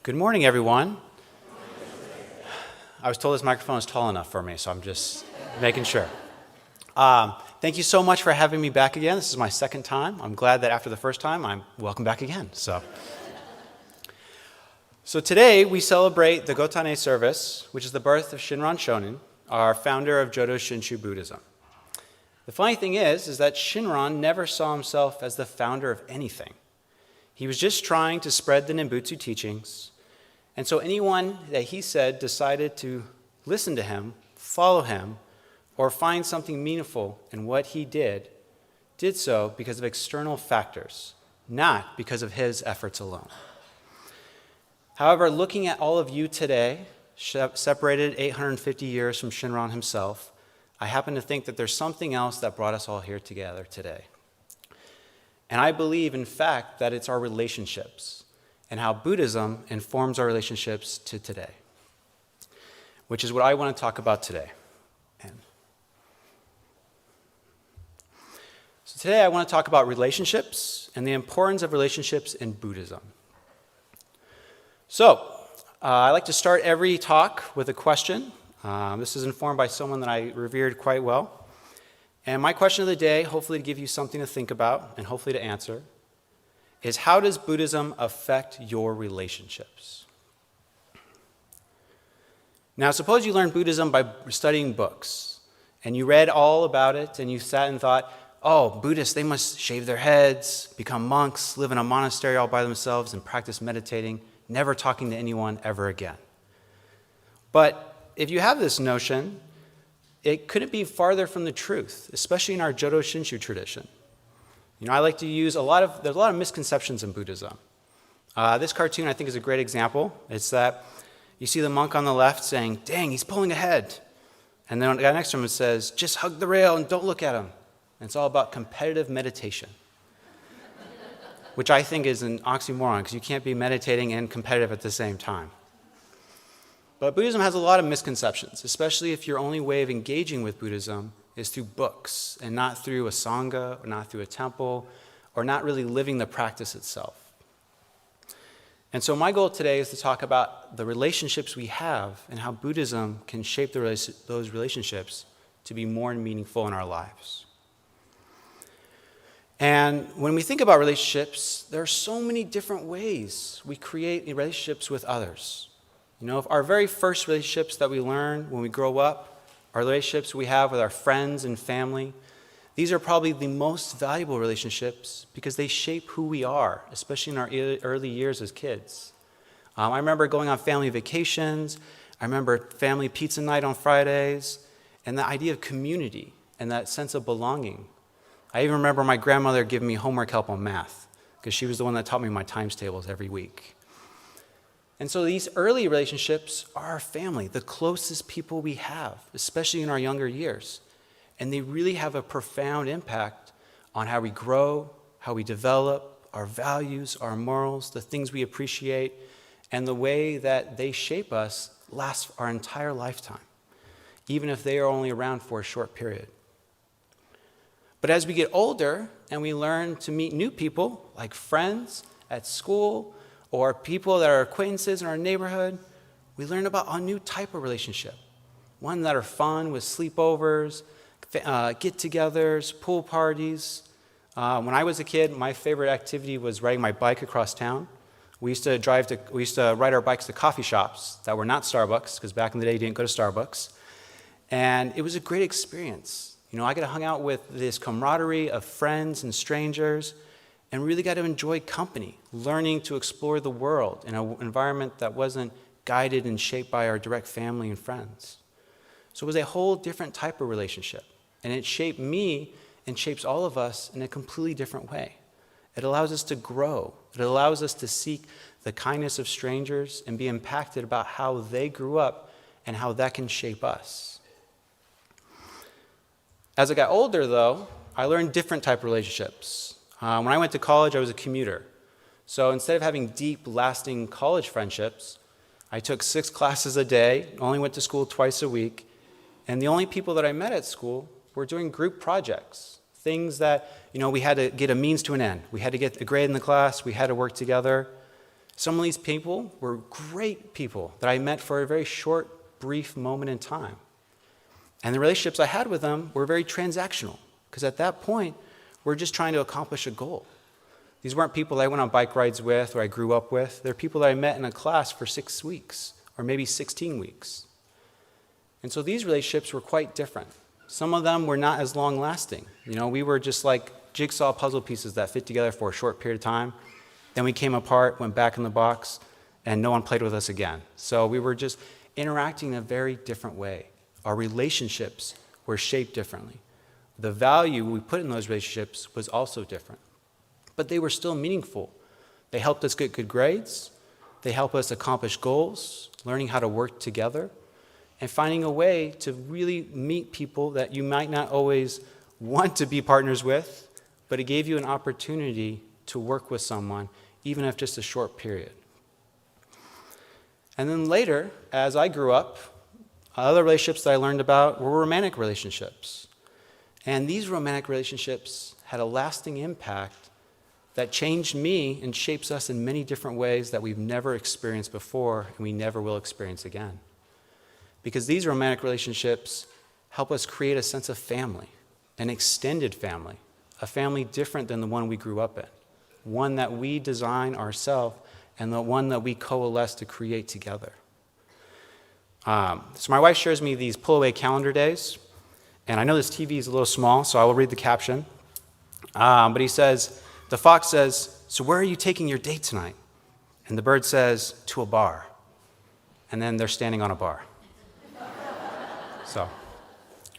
Good morning, everyone. I was told this microphone is tall enough for me, so I'm just making sure. Thank you so much for having me back again. This is my second time. I'm glad that after the first time, I'm welcome back again. So today, we celebrate the Gotane service, which is the birth of Shinran Shonin, our founder of Jodo Shinshu Buddhism. The funny thing is that Shinran never saw himself as the founder of anything. He was just trying to spread the Nembutsu teachings, and so anyone that he said decided to listen to him, follow him, or find something meaningful in what he did so because of external factors, not because of his efforts alone. However, looking at all of you today, separated 850 years from Shinran himself, I happen to think that there's something else that brought us all here together today. And I believe, in fact, that it's our relationships and how Buddhism informs our relationships to today, which is what I want to talk about today. So today I want to talk about relationships and the importance of relationships in Buddhism. So I like to start every talk with a question. This is informed by someone that I revered quite well. And my question of the day, hopefully to give you something to think about and hopefully to answer, is how does Buddhism affect your relationships? Now, suppose you learned Buddhism by studying books, and you read all about it, and you sat and thought, oh, Buddhists, they must shave their heads, become monks, live in a monastery all by themselves, and practice meditating, never talking to anyone ever again. But if you have this notion, it couldn't be farther from the truth, especially in our Jodo Shinshu tradition. You know, I like to use there's a lot of misconceptions in Buddhism. This cartoon, I think, is a great example. It's that you see the monk on the left saying, dang, he's pulling ahead. And then the guy next to him says, just hug the rail and don't look at him. And it's all about competitive meditation, which I think is an oxymoron because you can't be meditating and competitive at the same time. But Buddhism has a lot of misconceptions, especially if your only way of engaging with Buddhism is through books and not through a sangha or not through a temple or not really living the practice itself. And so my goal today is to talk about the relationships we have and how Buddhism can shape those relationships to be more meaningful in our lives. And when we think about relationships, there are so many different ways we create relationships with others. You know, our very first relationships that we learn when we grow up, our relationships we have with our friends and family, these are probably the most valuable relationships because they shape who we are, especially in our early years as kids. I remember going on family vacations. I remember family pizza night on Fridays, and the idea of community and that sense of belonging. I even remember my grandmother giving me homework help on math because she was the one that taught me my times tables every week. And so these early relationships are our family, the closest people we have, especially in our younger years. And they really have a profound impact on how we grow, how we develop, our values, our morals, the things we appreciate, and the way that they shape us lasts our entire lifetime, even if they are only around for a short period. But as we get older and we learn to meet new people, like friends at school, or people that are acquaintances in our neighborhood, we learn about a new type of relationship. One that are fun with sleepovers, get-togethers, pool parties. When I was a kid, my favorite activity was riding my bike across town. We used to ride our bikes to coffee shops that were not Starbucks, because back in the day you didn't go to Starbucks. And it was a great experience. You know, I got to hang out with this camaraderie of friends and strangers, and really got to enjoy company, learning to explore the world in an environment that wasn't guided and shaped by our direct family and friends. So it was a whole different type of relationship, and it shaped me and shapes all of us in a completely different way. It allows us to grow. It allows us to seek the kindness of strangers and be impacted about how they grew up and how that can shape us. As I got older, though, I learned different type of relationships. When I went to college, I was a commuter. So instead of having deep, lasting college friendships, I took 6 classes a day, only went to school twice a week, and the only people that I met at school were doing group projects, things that, we had to get a means to an end. We had to get a grade in the class, we had to work together. Some of these people were great people that I met for a very short, brief moment in time. And the relationships I had with them were very transactional, because at that point, we're just trying to accomplish a goal. These weren't people that I went on bike rides with or I grew up with. They're people that I met in a class for 6 weeks or maybe 16 weeks. And so these relationships were quite different. Some of them were not as long lasting. We were just like jigsaw puzzle pieces that fit together for a short period of time. Then we came apart, went back in the box, and no one played with us again. So we were just interacting in a very different way. Our relationships were shaped differently. The value we put in those relationships was also different. But they were still meaningful. They helped us get good grades. They helped us accomplish goals, learning how to work together, and finding a way to really meet people that you might not always want to be partners with, but it gave you an opportunity to work with someone, even if just a short period. And then later, as I grew up, other relationships that I learned about were romantic relationships. And these romantic relationships had a lasting impact that changed me and shapes us in many different ways that we've never experienced before and we never will experience again. Because these romantic relationships help us create a sense of family, an extended family, a family different than the one we grew up in, one that we design ourselves and the one that we coalesce to create together. So my wife shares me these pull-away calendar days, and I know this TV is a little small, so I will read the caption. But the fox says, "So where are you taking your date tonight?" And the bird says, "To a bar." And then they're standing on a bar. So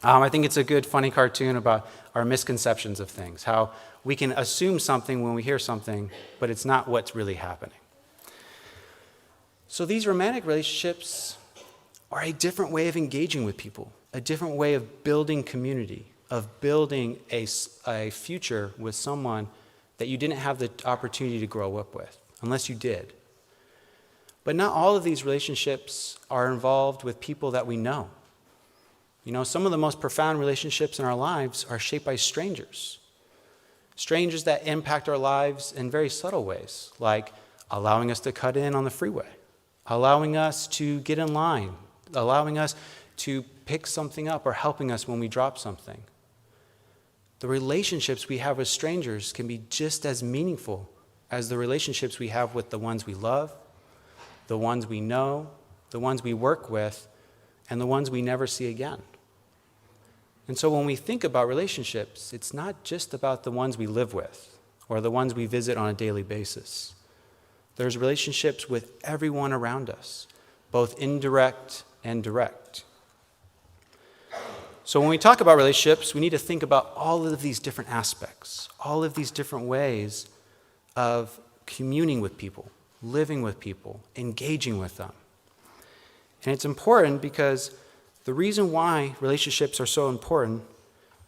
I think it's a good, funny cartoon about our misconceptions of things, how we can assume something when we hear something, but it's not what's really happening. So these romantic relationships are a different way of engaging with people, a different way of building community, of building a future with someone that you didn't have the opportunity to grow up with, unless you did. But not all of these relationships are involved with people that we know. Some of the most profound relationships in our lives are shaped by strangers. Strangers that impact our lives in very subtle ways, like allowing us to cut in on the freeway, allowing us to get in line, allowing us to pick something up or helping us when we drop something. The relationships we have with strangers can be just as meaningful as the relationships we have with the ones we love, the ones we know, the ones we work with, and the ones we never see again. And so when we think about relationships, it's not just about the ones we live with or the ones we visit on a daily basis. There's relationships with everyone around us, both indirect and direct. So when we talk about relationships, we need to think about all of these different aspects, all of these different ways of communing with people, living with people, engaging with them. And it's important because the reason why relationships are so important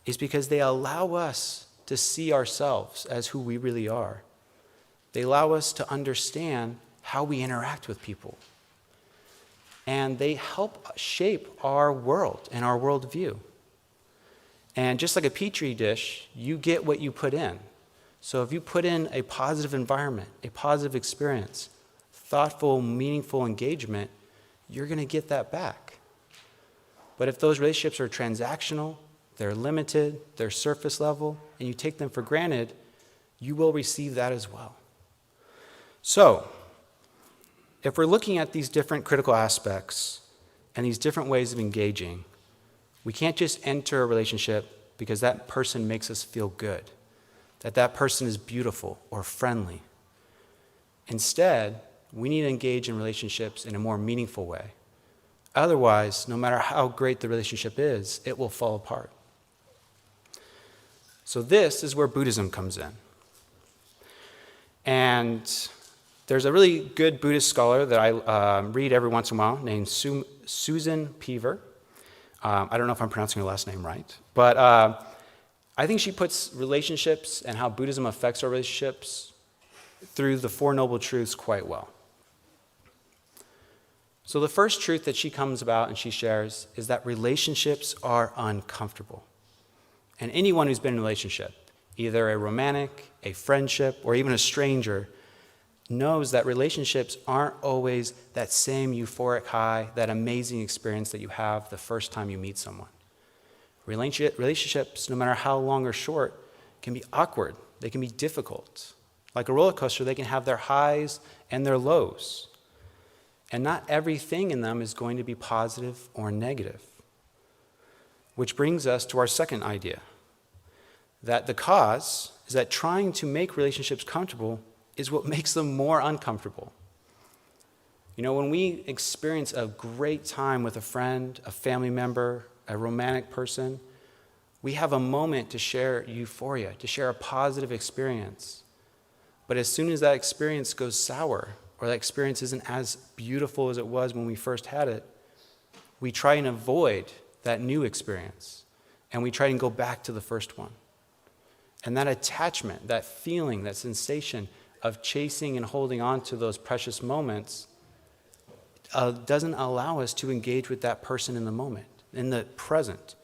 is because they allow us to see ourselves as who we really are. They allow us to understand how we interact with people. And they help shape our world and our worldview. And just like a petri dish, you get what you put in. So if you put in a positive environment, a positive experience, thoughtful, meaningful engagement, you're going to get that back. But if those relationships are transactional, they're limited, they're surface level, and you take them for granted, you will receive that as well. So, if we're looking at these different critical aspects and these different ways of engaging, we can't just enter a relationship because that person makes us feel good, that person is beautiful or friendly. Instead, we need to engage in relationships in a more meaningful way. Otherwise, no matter how great the relationship is, it will fall apart. So this is where Buddhism comes in. And there's a really good Buddhist scholar that I read every once in a while named Susan Pever. I don't know if I'm pronouncing her last name right. But I think she puts relationships and how Buddhism affects our relationships through the Four Noble Truths quite well. So the first truth that she comes about and she shares is that relationships are uncomfortable. And anyone who's been in a relationship, either a romantic, a friendship, or even a stranger, knows that relationships aren't always that same euphoric high, that amazing experience that you have the first time you meet someone. Relationships, no matter how long or short, can be awkward. They can be difficult. Like a roller coaster, they can have their highs and their lows. And not everything in them is going to be positive or negative. Which brings us to our second idea, that the cause is that trying to make relationships comfortable is what makes them more uncomfortable. You know, when we experience a great time with a friend, a family member, a romantic person, we have a moment to share euphoria, to share a positive experience. But as soon as that experience goes sour, or that experience isn't as beautiful as it was when we first had it, we try and avoid that new experience, and we try and go back to the first one. And that attachment, that feeling, that sensation of chasing and holding on to those precious moments doesn't allow us to engage with that person in the moment, in the present.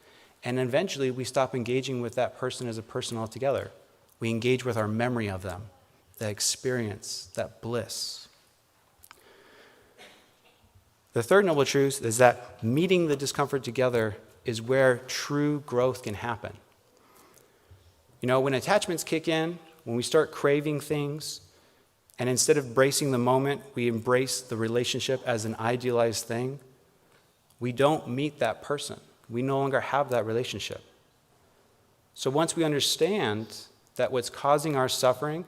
And eventually we stop engaging with that person as a person altogether. We engage with our memory of them, that experience, that bliss. The third noble truth is that meeting the discomfort together is where true growth can happen. You know, when attachments kick in, when we start craving things, and instead of embracing the moment, we embrace the relationship as an idealized thing, we don't meet that person. We no longer have that relationship. So once we understand that what's causing our suffering,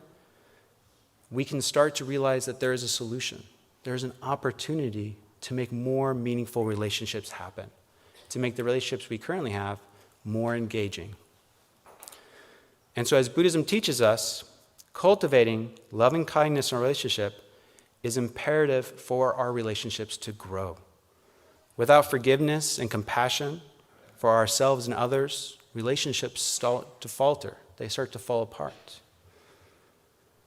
we can start to realize that there is a solution. There's an opportunity to make more meaningful relationships happen, to make the relationships we currently have more engaging. And so as Buddhism teaches us, cultivating loving kindness in a relationship is imperative for our relationships to grow. Without forgiveness and compassion for ourselves and others, relationships start to falter. They start to fall apart.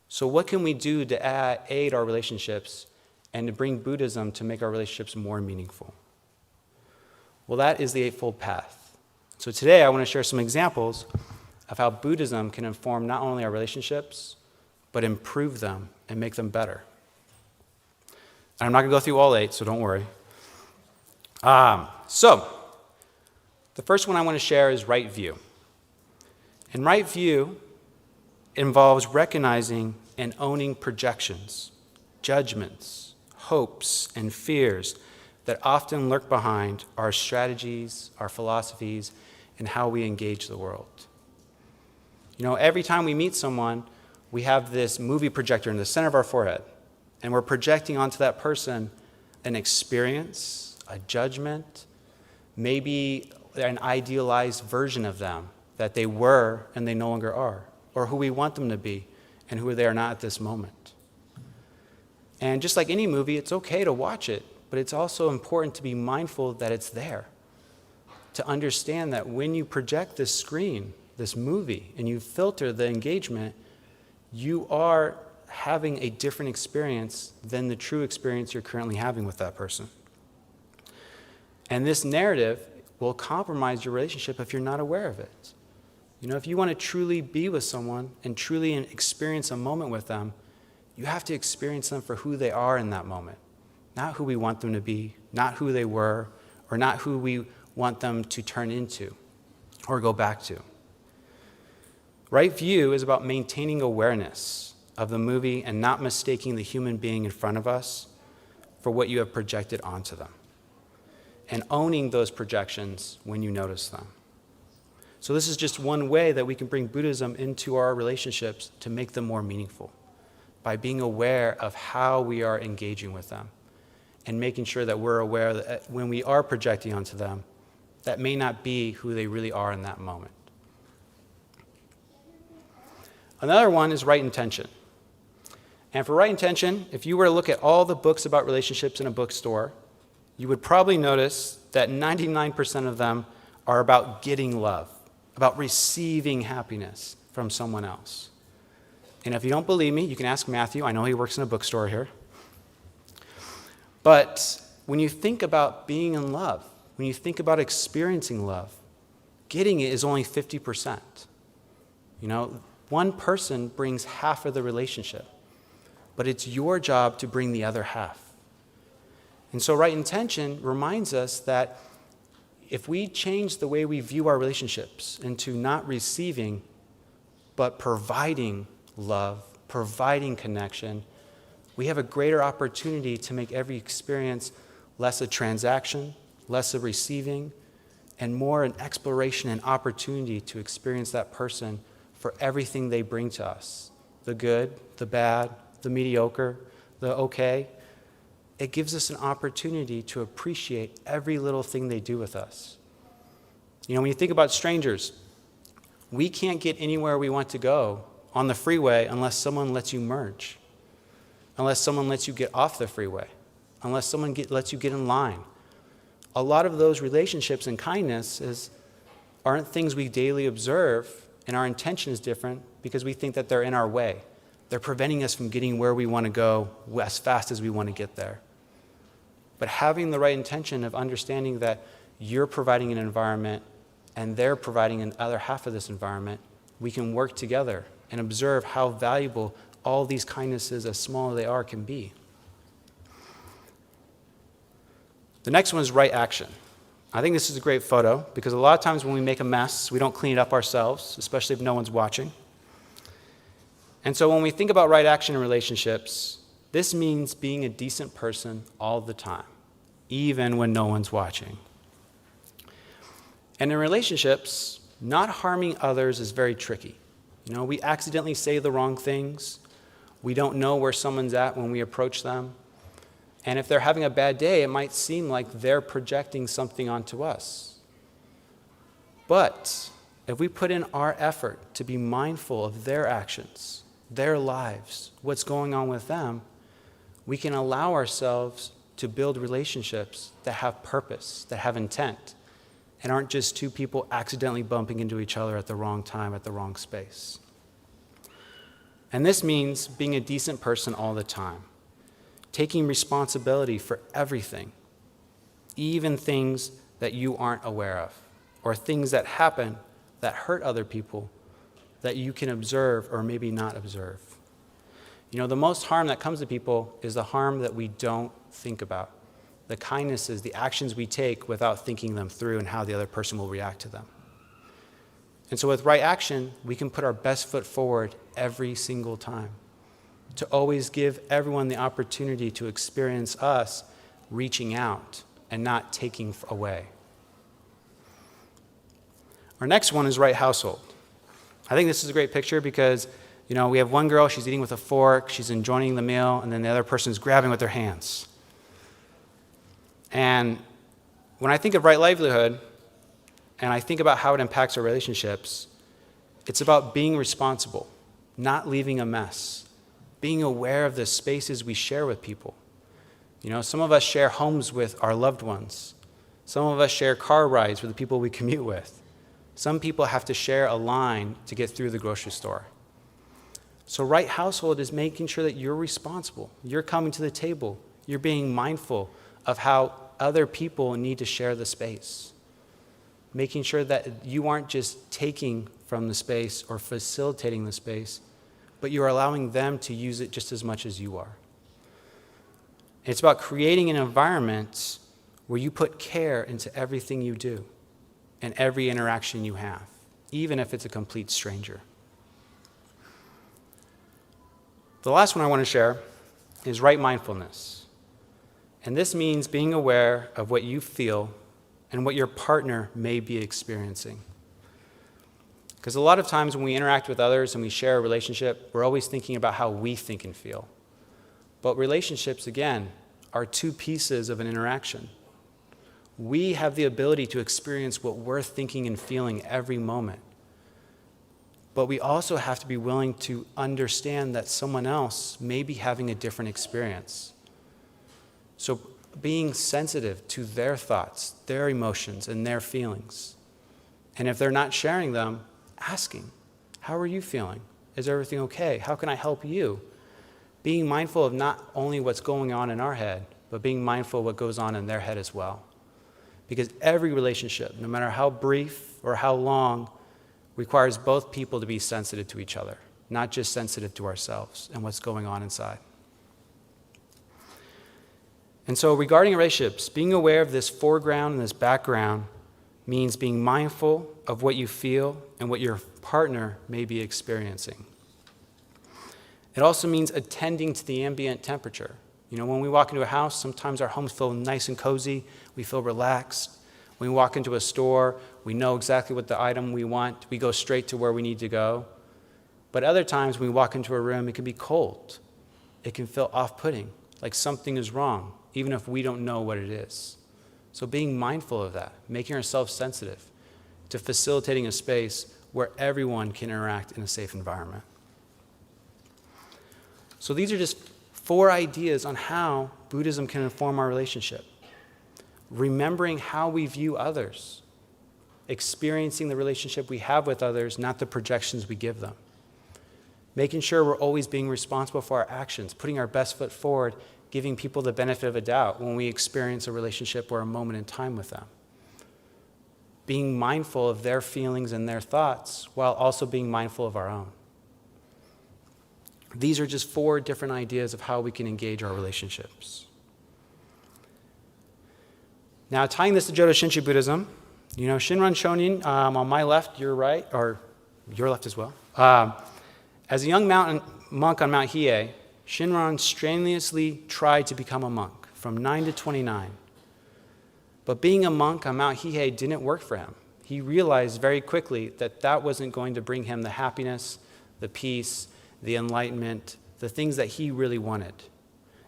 So what can we do to aid our relationships and to bring Buddhism to make our relationships more meaningful? Well, that is the Eightfold Path. So today I want to share some examples of how Buddhism can inform not only our relationships, but improve them and make them better. And I'm not going to go through all 8, so don't worry. So, the first one I want to share is right view. And right view involves recognizing and owning projections, judgments, hopes, and fears that often lurk behind our strategies, our philosophies, and how we engage the world. You know, every time we meet someone, we have this movie projector in the center of our forehead, and we're projecting onto that person an experience, a judgment, maybe an idealized version of them that they were and they no longer are, or who we want them to be and who they are not at this moment. And just like any movie, it's okay to watch it, but it's also important to be mindful that it's there, to understand that when you project this screen, this movie, and you filter the engagement, you are having a different experience than the true experience you're currently having with that person. And this narrative will compromise your relationship if you're not aware of it. You know, if you want to truly be with someone and truly experience a moment with them, you have to experience them for who they are in that moment, not who we want them to be, not who they were, or not who we want them to turn into or go back to. Right view is about maintaining awareness of the movie and not mistaking the human being in front of us for what you have projected onto them, and owning those projections when you notice them. So this is just one way that we can bring Buddhism into our relationships to make them more meaningful, by being aware of how we are engaging with them and making sure that we're aware that when we are projecting onto them, that may not be who they really are in that moment. Another one is right intention. And for right intention, if you were to look at all the books about relationships in a bookstore, you would probably notice that 99% of them are about getting love, about receiving happiness from someone else. And if you don't believe me, you can ask Matthew. I know he works in a bookstore here. But when you think about being in love, when you think about experiencing love, getting it is only 50%. You know, one person brings half of the relationship. but it's your job to bring the other half. And so right intention reminds us that if we change the way we view our relationships into not receiving, but providing love, providing connection, we have a greater opportunity to make every experience less a transaction, less a receiving, and more an exploration and opportunity to experience that person for everything they bring to us. The good, the bad, the mediocre, the okay. It gives us an opportunity to appreciate every little thing they do with us. When you think about strangers, we can't get anywhere we want to go on the freeway unless someone lets you merge, unless someone lets you get off the freeway, unless someone lets you get in line. A lot of those relationships and kindness aren't things we daily observe, and our intention is different because we think that they're in our way. They're preventing us from getting where we want to go as fast as we want to get there. But having the right intention of understanding that you're providing an environment and they're providing another half of this environment, we can work together and observe how valuable all these kindnesses, as small as they are, can be. The next one is right action. I think this is a great photo because a lot of times when we make a mess, we don't clean it up ourselves, especially if no one's watching. And so when we think about right action in relationships, this means being a decent person all the time, even when no one's watching. And in relationships, not harming others is very tricky. We accidentally say the wrong things. We don't know where someone's at when we approach them. And if they're having a bad day, it might seem like they're projecting something onto us. But if we put in our effort to be mindful of their actions, their lives, what's going on with them, we can allow ourselves to build relationships that have purpose, that have intent, and aren't just two people accidentally bumping into each other at the wrong time, at the wrong space. And this means being a decent person all the time, taking responsibility for everything, even things that you aren't aware of, or things that happen that hurt other people that you can observe or maybe not observe. The most harm that comes to people is the harm that we don't think about. The kindnesses, the actions we take without thinking them through and how the other person will react to them. And so with right action, we can put our best foot forward every single time to always give everyone the opportunity to experience us reaching out and not taking away. Our next one is right household. I think this is a great picture because, we have one girl, she's eating with a fork, she's enjoying the meal, and then the other person's grabbing with their hands. And when I think of right livelihood, and I think about how it impacts our relationships, it's about being responsible, not leaving a mess, being aware of the spaces we share with people. Some of us share homes with our loved ones. Some of us share car rides with the people we commute with. Some people have to share a line to get through the grocery store. So right household is making sure that you're responsible. You're coming to the table. You're being mindful of how other people need to share the space. Making sure that you aren't just taking from the space or facilitating the space, but you're allowing them to use it just as much as you are. It's about creating an environment where you put care into everything you do and every interaction you have, even if it's a complete stranger. The last one I want to share is right mindfulness. And this means being aware of what you feel and what your partner may be experiencing. Because a lot of times when we interact with others and we share a relationship, we're always thinking about how we think and feel. But relationships, again, are two pieces of an interaction. We have the ability to experience what we're thinking and feeling every moment. But we also have to be willing to understand that someone else may be having a different experience. So being sensitive to their thoughts, their emotions, and their feelings. And if they're not sharing them, asking, how are you feeling? Is everything okay? How can I help you? Being mindful of not only what's going on in our head, but being mindful of what goes on in their head as well. Because every relationship, no matter how brief or how long, requires both people to be sensitive to each other, not just sensitive to ourselves and what's going on inside. And so regarding relationships, being aware of this foreground and this background means being mindful of what you feel and what your partner may be experiencing. It also means attending to the ambient temperature. When we walk into a house, sometimes our homes feel nice and cozy. We feel relaxed. When we walk into a store, we know exactly what the item we want. We go straight to where we need to go. But other times when we walk into a room, it can be cold. It can feel off-putting, like something is wrong, even if we don't know what it is. So being mindful of that, making ourselves sensitive to facilitating a space where everyone can interact in a safe environment. So these are just 4 ideas on how Buddhism can inform our relationship. Remembering how we view others, experiencing the relationship we have with others, not the projections we give them. Making sure we're always being responsible for our actions, putting our best foot forward, giving people the benefit of a doubt when we experience a relationship or a moment in time with them. Being mindful of their feelings and their thoughts while also being mindful of our own. These are just 4 different ideas of how we can engage our relationships. Now, tying this to Jodo Shinshu Buddhism, Shinran Shonin, on my left, your right, or your left as well. As a young monk on Mount Hiei, Shinran strenuously tried to become a monk from 9 to 29. But being a monk on Mount Hiei didn't work for him. He realized very quickly that that wasn't going to bring him the happiness, the peace, the enlightenment, the things that he really wanted.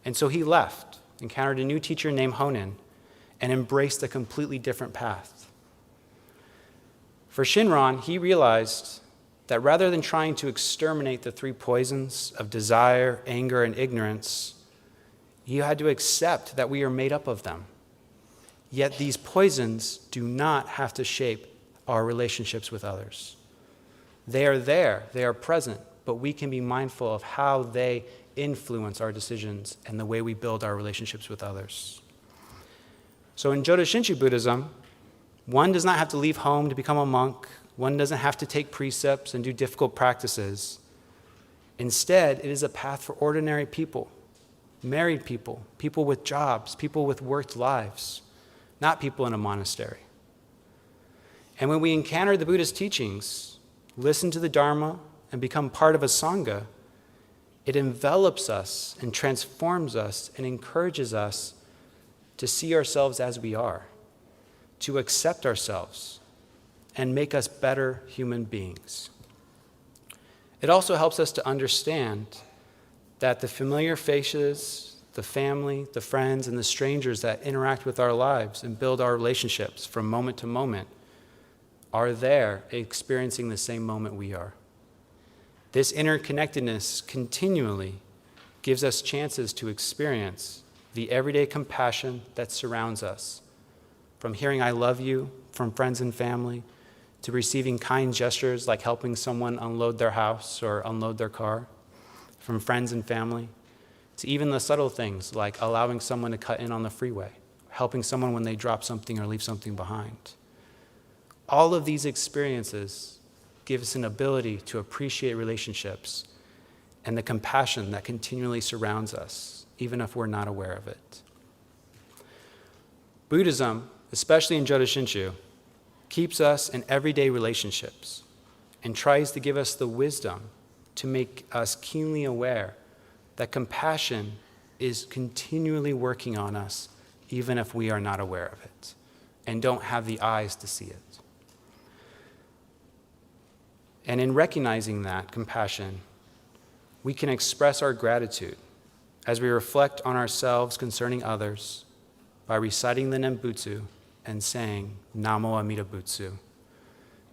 And so he left, encountered a new teacher named Honen, and embraced a completely different path. For Shinran, he realized that rather than trying to exterminate the 3 poisons of desire, anger, and ignorance, he had to accept that we are made up of them. Yet these poisons do not have to shape our relationships with others. They are there, they are present, but we can be mindful of how they influence our decisions and the way we build our relationships with others. So in Jodo Shinshu Buddhism, one does not have to leave home to become a monk. One doesn't have to take precepts and do difficult practices. Instead, it is a path for ordinary people, married people, people with jobs, people with worked lives, not people in a monastery. And when we encounter the Buddhist teachings, listen to the Dharma, and become part of a Sangha, it envelops us and transforms us and encourages us to see ourselves as we are, to accept ourselves, and make us better human beings. It also helps us to understand that the familiar faces, the family, the friends, and the strangers that interact with our lives and build our relationships from moment to moment are there experiencing the same moment we are. This interconnectedness continually gives us chances to experience the everyday compassion that surrounds us, from hearing "I love you" from friends and family, to receiving kind gestures like helping someone unload their house or unload their car, from friends and family, to even the subtle things like allowing someone to cut in on the freeway, helping someone when they drop something or leave something behind. All of these experiences give us an ability to appreciate relationships and the compassion that continually surrounds us, even if we're not aware of it. Buddhism, especially in Jodo Shinshu, keeps us in everyday relationships and tries to give us the wisdom to make us keenly aware that compassion is continually working on us, even if we are not aware of it and don't have the eyes to see it. And in recognizing that compassion, we can express our gratitude as we reflect on ourselves concerning others by reciting the Nembutsu and saying Namo Amida Butsu,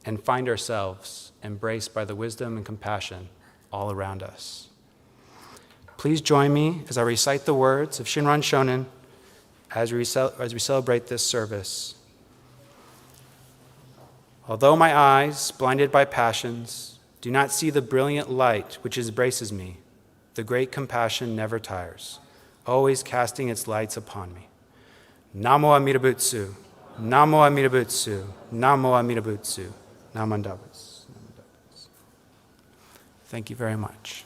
and find ourselves embraced by the wisdom and compassion all around us. Please join me as I recite the words of Shinran Shonin as we celebrate this service. Although my eyes, blinded by passions, do not see the brilliant light which embraces me, the great compassion never tires, always casting its lights upon me. Namo Amida Butsu, Namo Amida Butsu, Namo Amida Butsu, Namandabas. Thank you very much.